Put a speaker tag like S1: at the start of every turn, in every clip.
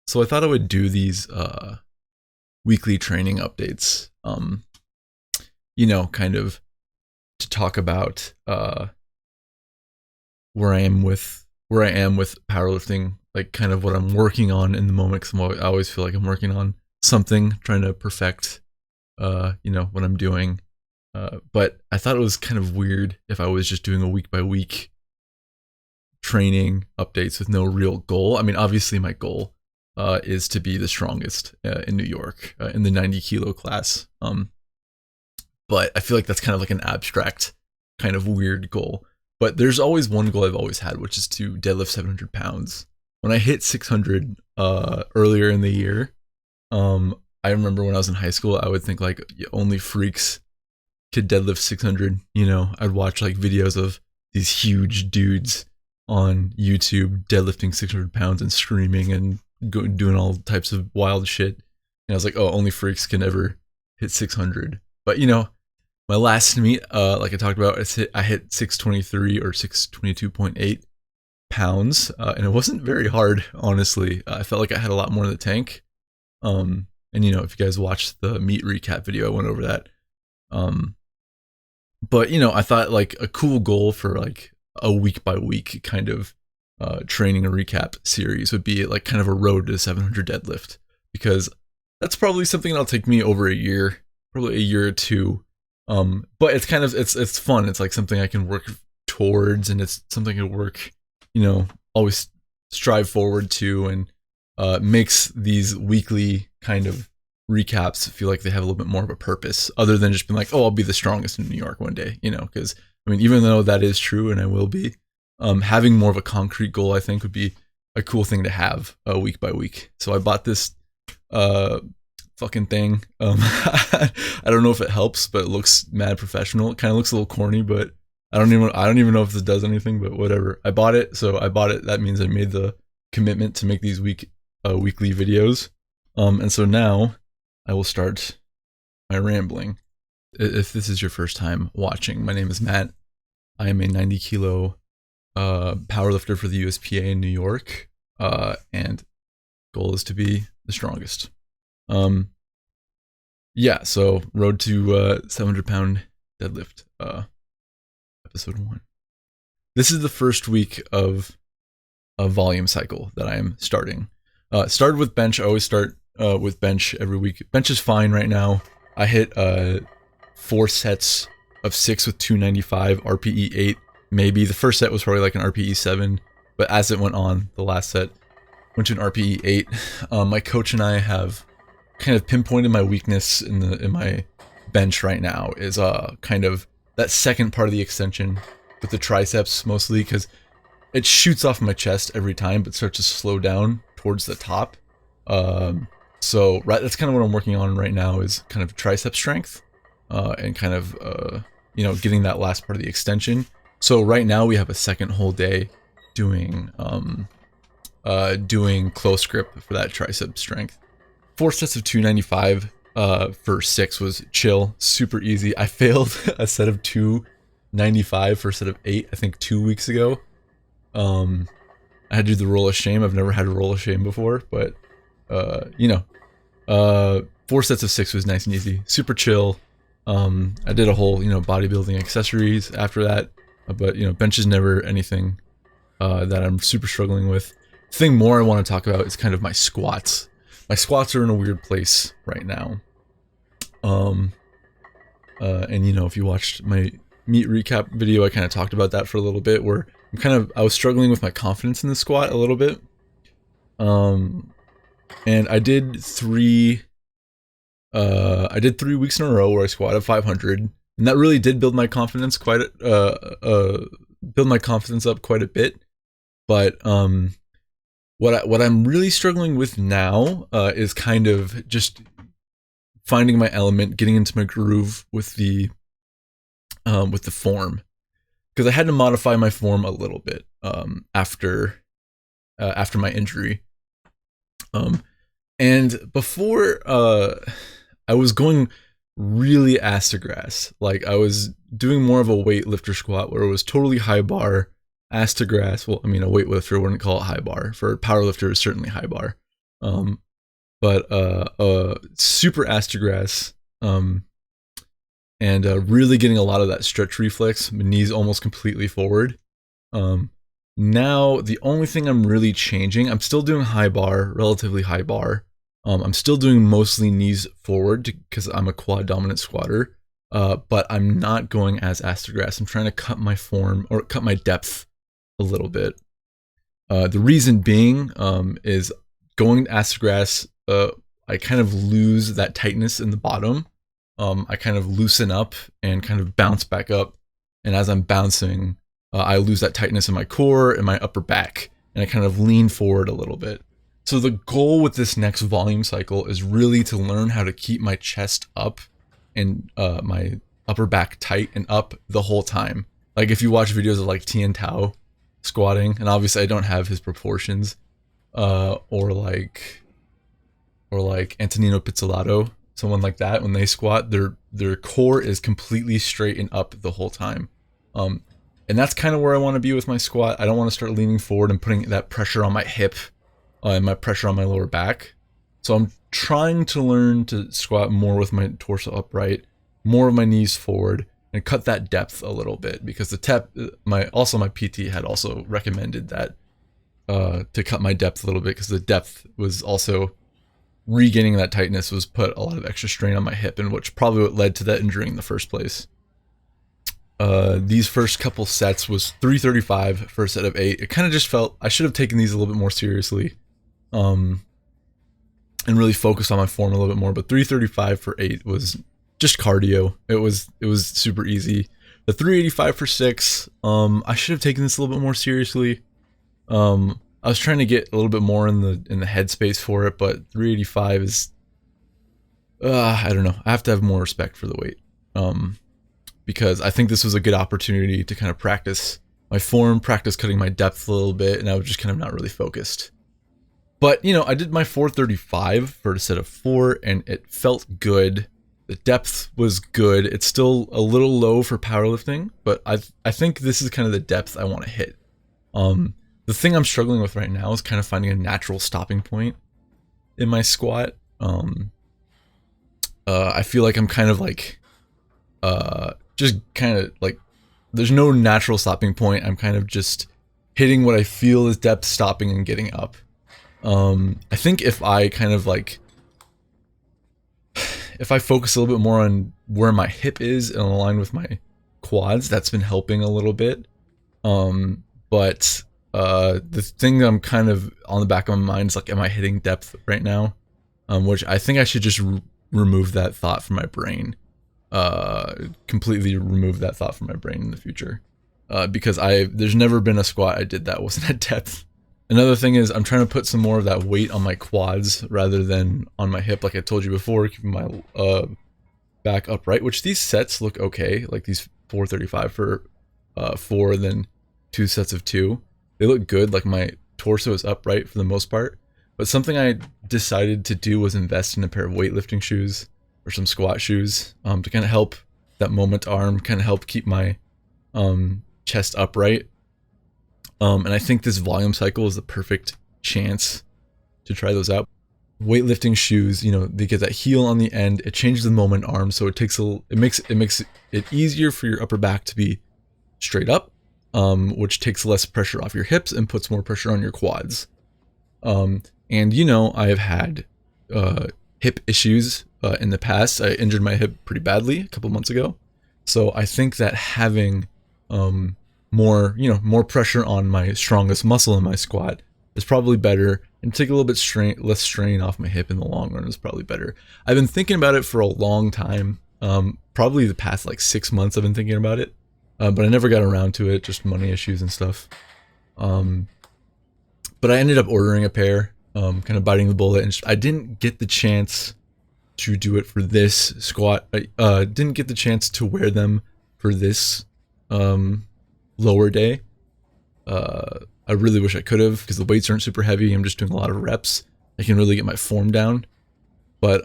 S1: So I thought I would do these weekly training updates. Kind of to talk about where I am with powerlifting, like kind of what I'm working on in the moment. Because I always feel like I'm working on something, trying to perfect, what I'm doing. But I thought it was kind of weird if I was just doing a week by week training updates with no real goal. I mean, obviously my goal is to be the strongest in New York in the 90 kilo class. But I feel like that's kind of like an abstract, kind of weird goal. But there's always one goal I've always had, which is to deadlift 700 pounds. When I hit 600 earlier in the year, I remember when I was in high school, I would think like only freaks could deadlift 600. I'd watch like videos of these huge dudes on YouTube deadlifting 600 pounds and screaming and doing all types of wild shit. And I was like, oh, only freaks can ever hit 600. But my last meet, like I talked about, I hit 623 or 622.8 pounds, and it wasn't very hard, honestly. I felt like I had a lot more in the tank. And if you guys watched the meet recap video, I went over that. But I thought like a cool goal for like a week by week kind of training and recap series would be like kind of a road to 700 deadlift, because that's probably something that'll take me over a year, probably a year or two. But it's kind of it's fun. It's like something I can work towards, and it's something I can work, always strive forward to, and makes these weekly kind of recaps feel like they have a little bit more of a purpose, other than just being like, oh, I'll be the strongest in New York one day, because I mean, even though that is true and I will be, having more of a concrete goal, I think, would be a cool thing to have week by week. So I bought this fucking thing. I don't know if it helps, but it looks mad professional. It kind of looks a little corny, but I don't even know if this does anything, but whatever. I bought it. That means I made the commitment to make these weekly videos. And so now I will start my rambling. If this is your first time watching, my name is Matt. I am a 90 kilo powerlifter for the USPA in New York, and goal is to be the strongest. So road to 700 pound deadlift, episode 1. This is the first week of a volume cycle that I am starting. Started with bench. I always start with bench every week. Bench is fine right now. I hit 4 sets of 6 with 295, RPE 8, maybe. The first set was probably like an RPE 7, but as it went on, the last set went to an RPE 8. My coach and I have kind of pinpointed my weakness in my bench right now is kind of that second part of the extension with the triceps, mostly because it shoots off my chest every time, but starts to slow down towards the top. So that's kind of what I'm working on right now, is kind of tricep strength, and kind of getting that last part of the extension. So right now we have a second whole day doing close grip for that tricep strength. 4 sets of 295 for 6 was chill, super easy. I failed a set of 295 for a set of 8, I think 2 weeks ago. I had to do the roll of shame. I've never had a roll of shame before, but 4 sets of 6 was nice and easy, super chill. I did a whole bodybuilding accessories after that, but bench is never anything that I'm super struggling with. The thing more I want to talk about is kind of my squats. My squats are in a weird place right now. And if you watched my meet recap video, I kind of talked about that for a little bit, where I was struggling with my confidence in the squat a little bit. And I did 3 weeks in a row where I squatted 500, and that really did build my confidence up quite a bit. But what I'm really struggling with now is kind of just finding my element, getting into my groove with the form, because I had to modify my form a little bit after my injury. And before I was going really ass to grass. Like I was doing more of a weightlifter squat where it was totally high bar, ass to grass. Well, I mean, a weightlifter wouldn't call it high bar. For a powerlifter, it's certainly high bar. Um, but super astergrass, and really getting a lot of that stretch reflex, my knees almost completely forward. Now the only thing I'm really changing, I'm still doing high bar, relatively high bar. I'm still doing mostly knees forward because I'm a quad dominant squatter. But I'm not going as astergrass. I'm trying to cut my form or cut my depth a little bit. The reason being is going to astergrass, I kind of lose that tightness in the bottom. I kind of loosen up and kind of bounce back up. And as I'm bouncing, I lose that tightness in my core and my upper back. And I kind of lean forward a little bit. So the goal with this next volume cycle is really to learn how to keep my chest up and my upper back tight and up the whole time. Like if you watch videos of like Tien Tao squatting, and obviously I don't have his proportions, or like Antonino Pizzolatto, someone like that, when they squat, their core is completely straight and up the whole time. And that's kind of where I want to be with my squat. I don't want to start leaning forward and putting that pressure on my hip and my pressure on my lower back. So I'm trying to learn to squat more with my torso upright, more of my knees forward, and cut that depth a little bit, because my PT had also recommended that to cut my depth a little bit, because the depth was also regaining that tightness was put a lot of extra strain on my hip, and which probably what led to that injury in the first place. These first couple sets was 335 for a set of 8. It kind of just felt I should have taken these a little bit more seriously, and really focused on my form a little bit more. But 335 for 8 was just cardio. It was super easy. The 385 for 6, I should have taken this a little bit more seriously. I was trying to get a little bit more in the headspace for it, but 385 is, I don't know. I have to have more respect for the weight, because I think this was a good opportunity to kind of practice my form, practice cutting my depth a little bit, and I was just kind of not really focused. But, you know, I did my 435 for a set of 4, and it felt good. The depth was good. It's still a little low for powerlifting, but I think this is kind of the depth I want to hit. The thing I'm struggling with right now is kind of finding a natural stopping point in my squat. I feel like I'm kind of like, just kind of like, there's no natural stopping point. I'm kind of just hitting what I feel is depth, stopping and getting up. I think if I kind of like, if I focus a little bit more on where my hip is and align with my quads, that's been helping a little bit. But the thing that I'm kind of on the back of my mind is like, am I hitting depth right now? Which I think I should just remove that thought from my brain. Completely remove that thought from my brain in the future. Because there's never been a squat I did that wasn't at depth. Another thing is I'm trying to put some more of that weight on my quads rather than on my hip, like I told you before, keeping my back upright, which these sets look okay, like these 435 for 4 and then 2 sets of 2. They look good, like my torso is upright for the most part. But something I decided to do was invest in a pair of weightlifting shoes or some squat shoes, to kind of help that moment arm, kind of help keep my chest upright. And I think this volume cycle is the perfect chance to try those out. Weightlifting shoes, you know, they get that heel on the end. It changes the moment arm, so it makes it easier for your upper back to be straight up, which takes less pressure off your hips and puts more pressure on your quads. And you know, I have had hip issues in the past. I injured my hip pretty badly a couple months ago, so I think that having more pressure on my strongest muscle in my squat is probably better, and take a little bit less strain off my hip in the long run is probably better. I've been thinking about it for a long time, probably the past like 6 months I've been thinking about it, but I never got around to it, just money issues and stuff. But I ended up ordering a pair, kind of biting the bullet, and I didn't get the chance to do it for this squat. I didn't get the chance to wear them for this lower day. I really wish I could have, because the weights aren't super heavy. I'm just doing a lot of reps. I can really get my form down. But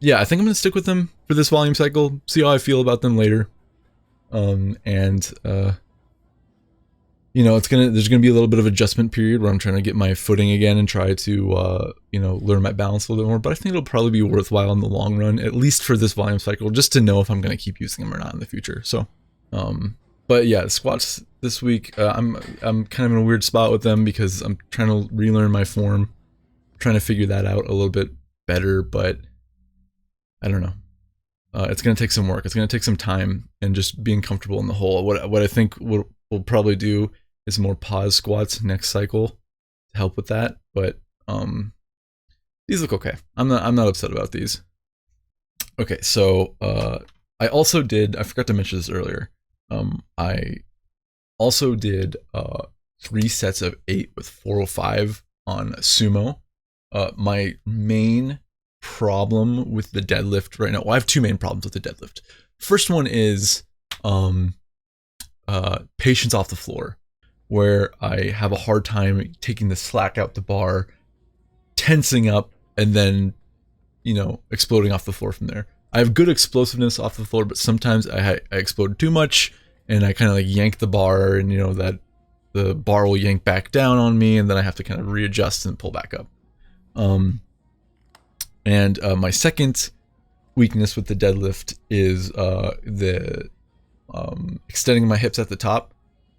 S1: yeah, I think I'm gonna stick with them for this volume cycle. See how I feel about them later. you know, there's gonna be a little bit of adjustment period where I'm trying to get my footing again and try to you know, learn my balance a little bit more. But I think it'll probably be worthwhile in the long run, at least for this volume cycle, just to know if I'm gonna keep using them or not in the future. So, but yeah, squats this week, I'm kind of in a weird spot with them because I'm trying to relearn my form, trying to figure that out a little bit better. But I don't know. It's gonna take some work. It's gonna take some time and just being comfortable in the hole. What I think we'll probably do is more pause squats next cycle to help with that. But these look okay. I'm not upset about these. Okay, so I also did, I forgot to mention this earlier. I also did 3 sets of 8 with 405 on sumo. My main problem with the deadlift right now, well, I have 2 main problems with the deadlift. First one is patience off the floor, where I have a hard time taking the slack out the bar, tensing up, and then, you know, exploding off the floor from there. I have good explosiveness off the floor, but sometimes I explode too much, and I kind of like yank the bar, and you know that the bar will yank back down on me, and then I have to kind of readjust and pull back up. And my second weakness with the deadlift is the extending my hips at the top.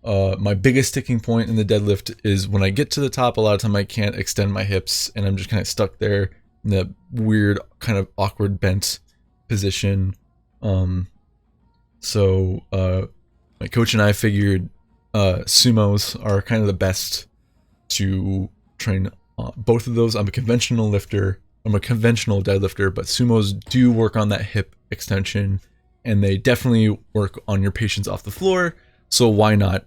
S1: My biggest sticking point in the deadlift is when I get to the top, a lot of time I can't extend my hips, and I'm just kind of stuck there in that weird kind of awkward bent position. So my coach and I figured sumos are kind of the best to train both of those. I'm a conventional lifter. I'm a conventional deadlifter, but sumos do work on that hip extension, and they definitely work on your patience off the floor. So why not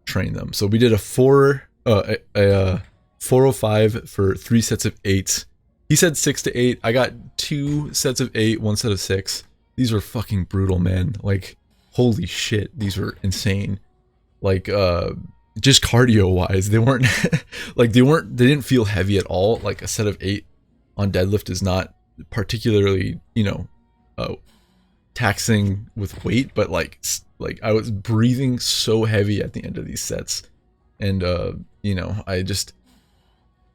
S1: train them? So we did a 405 for 3 sets of 8. He said 6 to 8. I got 2 sets of 8, 1 set of 6. These were fucking brutal, man. Like, holy shit, these were insane. Like, just cardio wise, they weren't like they didn't feel heavy at all. Like a set of 8 on deadlift is not particularly, you know, taxing with weight, but like I was breathing so heavy at the end of these sets, and you know, I just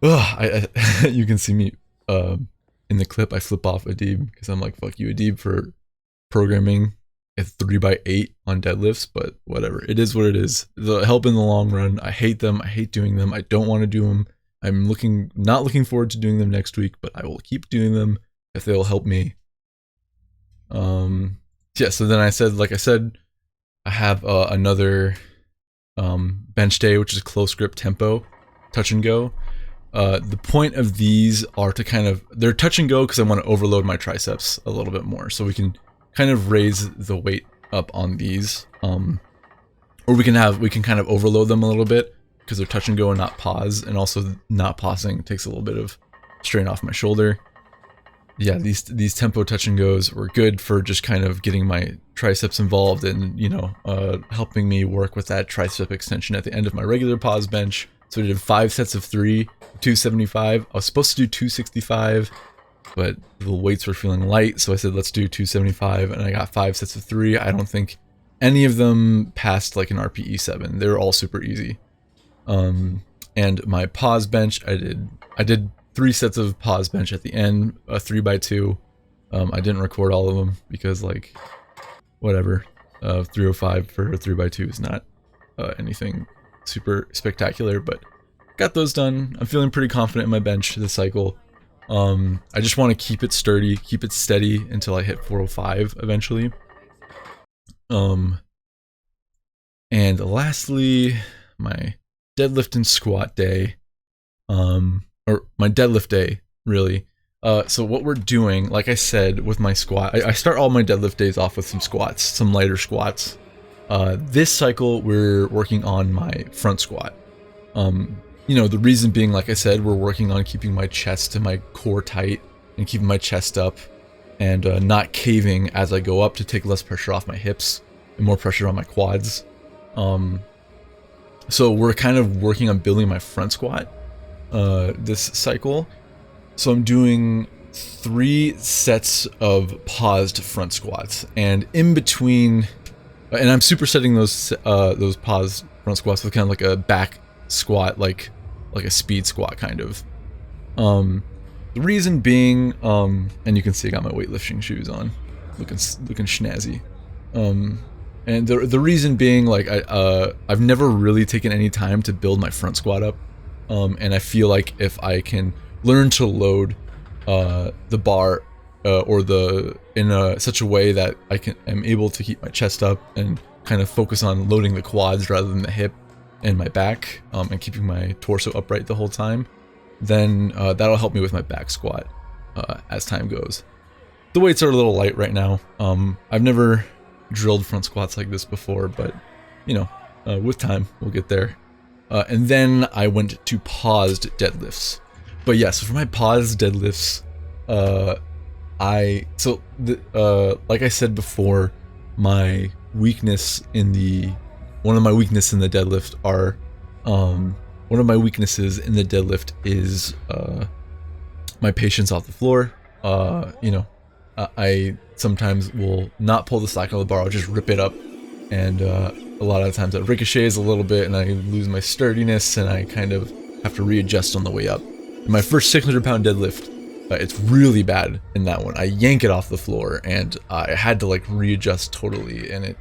S1: you can see me in the clip. I flip off Adib because I'm like, fuck you, Adib, for programming a 3x8 on deadlifts, but whatever, it is what it is. They'll help in the long run. I hate them. I hate doing them. I don't want to do them. I'm not looking forward to doing them next week, but I will keep doing them if they'll help me. Yeah, so then I said, like I said, I have another bench day, which is close grip tempo, touch and go. The point of these are to kind of, they're touch and go because I want to overload my triceps a little bit more, so we can kind of raise the weight up on these, or we can kind of overload them a little bit because they're touch and go and not pause, and also not pausing takes a little bit of strain off my shoulder. Yeah, these tempo touch and goes were good for just kind of getting my triceps involved and, you know, helping me work with that tricep extension at the end of my regular pause bench. So we did 5 sets of 3, 275. I was supposed to do 265, but the weights were feeling light, so I said let's do 275, and I got 5 sets of 3. I don't think any of them passed like an RPE 7. They were all super easy. And my pause bench, I did 3 sets of pause bench at the end, a 3x2. I didn't record all of them because, like, whatever. 305 for a 3x2 is not anything super spectacular, but got those done. I'm feeling pretty confident in my bench this cycle. I just want to keep it sturdy, keep it steady until I hit 405 eventually. And lastly, my deadlift and squat day, or my deadlift day, really. So what we're doing, like I said, with my squat, I start all my deadlift days off with some squats, some lighter squats. This cycle, we're working on my front squat. You know, the reason being, like I said, we're working on keeping my chest and my core tight and keeping my chest up and not caving as I go up to take less pressure off my hips and more pressure on my quads. So we're kind of working on building my front squat this cycle. So I'm doing 3 sets of paused front squats, and in between, and I'm supersetting those paused front squats with kind of like a back squat, like a speed squat kind of. The reason being, and you can see I got my weightlifting shoes on, looking snazzy. And the reason being, like, I've never really taken any time to build my front squat up, and I feel like if I can learn to load the bar or in such a way that am able to keep my chest up and kind of focus on loading the quads rather than the hip and my back, and keeping my torso upright the whole time, then that'll help me with my back squat as time goes. The weights are a little light right now. I've never drilled front squats like this before, but you know, with time we'll get there. And then I went to paused deadlifts. But yes, for my paused deadlifts, like I said before, my weakness in the one of my weaknesses in the deadlift are one of my weaknesses in the deadlift is my patience off the floor. You know, I sometimes will not pull the slack on the bar, I'll just rip it up, and a lot of the times it ricochets a little bit and I lose my sturdiness and I kind of have to readjust on the way up. In my first 600-pound deadlift, it's really bad in that one. I yank it off the floor and I had to like readjust totally, and it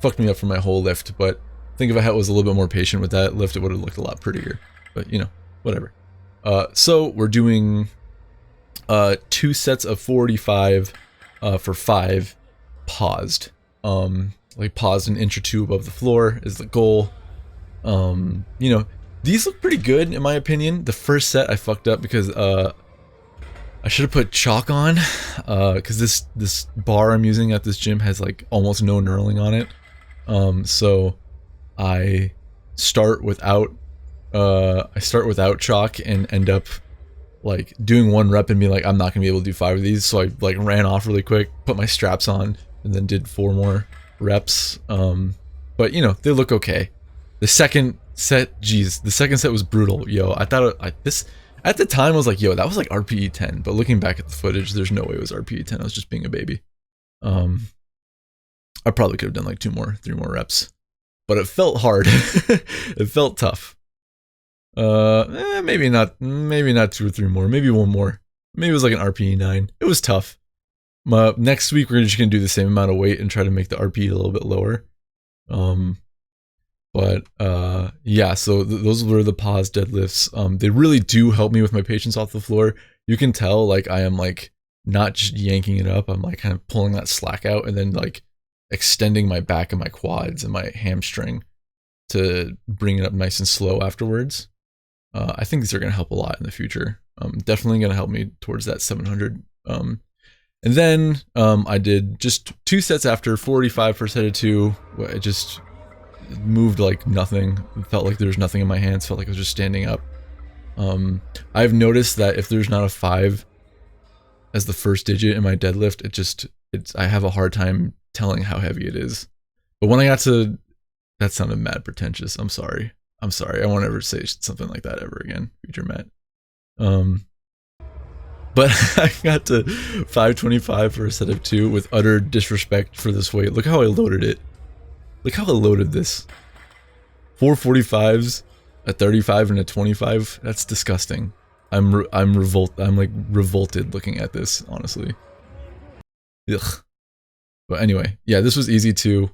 S1: fucked me up for my whole lift. But I think if I was a little bit more patient with that lift, it would have looked a lot prettier. But you know, whatever. So we're doing 2 sets of 45 for 5 paused. Like paused an inch or two above the floor is the goal. You know, these look pretty good in my opinion. The first set I fucked up because I should have put chalk on, because this bar I'm using at this gym has like almost no knurling on it. So I start without chalk and end up like doing 1 rep and be like, I'm not gonna be able to do 5 of these. So I like ran off really quick, put my straps on, and then did 4 more reps. But you know, they look okay. The second set, geez, the second set was brutal. Yo, I thought at the time I was like, yo, that was like RPE 10, but looking back at the footage, there's no way it was RPE 10. I was just being a baby. I probably could have done like 3 more reps, but it felt hard. It felt tough. Maybe not 2 or 3 more, maybe 1 more. Maybe it was like an RPE 9. It was tough. Next week we're just gonna do the same amount of weight and try to make the RPE a little bit lower. Yeah, so those were the pause deadlifts. They really do help me with my patience off the floor. You can tell like I am like not just yanking it up, I'm like kind of pulling that slack out and then like extending my back and my quads and my hamstring to bring it up nice and slow afterwards. I think these are going to help a lot in the future. Definitely going to help me towards that 700. And then I did just 2 sets after 45 for a set of 2. I just moved like nothing. It felt like there was nothing in my hands. Felt like I was just standing up. I've noticed that if there's not a 5 as the first digit in my deadlift, I have a hard time telling how heavy it is. But when I got to, that sounded mad pretentious. I'm sorry. I won't ever say something like that ever again, future Matt. But I got to 525 for a set of 2 with utter disrespect for this weight. Look how I loaded it. Look how I loaded this. 4 45s, a 35 and a 25. That's disgusting. I'm like revolted looking at this, honestly. Ugh. But anyway, yeah, this was easy too.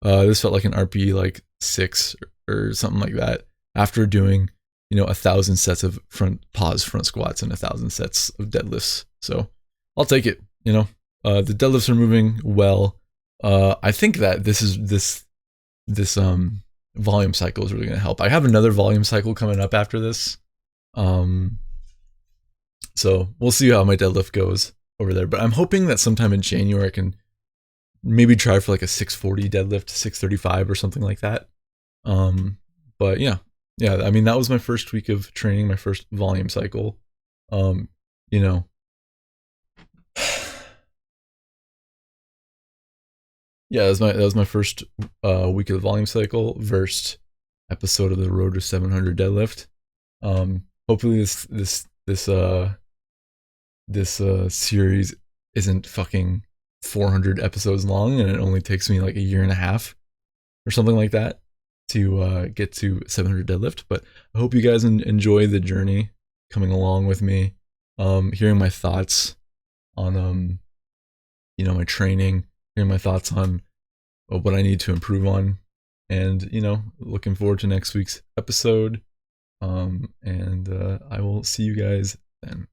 S1: This felt like an RPE like 6 or something like that. After doing, you know, 1,000 sets of front squats and 1,000 sets of deadlifts. So I'll take it. You know, the deadlifts are moving well. I think that this volume cycle is really going to help. I have another volume cycle coming up after this. So we'll see how my deadlift goes over there. But I'm hoping that sometime in January I can maybe try for like a 640 deadlift, 635 or something like that. But yeah, I mean, that was my first week of training, my first volume cycle. You know, yeah, that was my first week of the volume cycle, first episode of the Road to 700 deadlift. Hopefully this series isn't fucking 400 episodes long and it only takes me like a year and a half or something like that to get to 700 deadlift. But I hope you guys enjoy the journey coming along with me, hearing my thoughts on my training, hearing my thoughts on what I need to improve on, and looking forward to next week's episode. And I will see you guys then.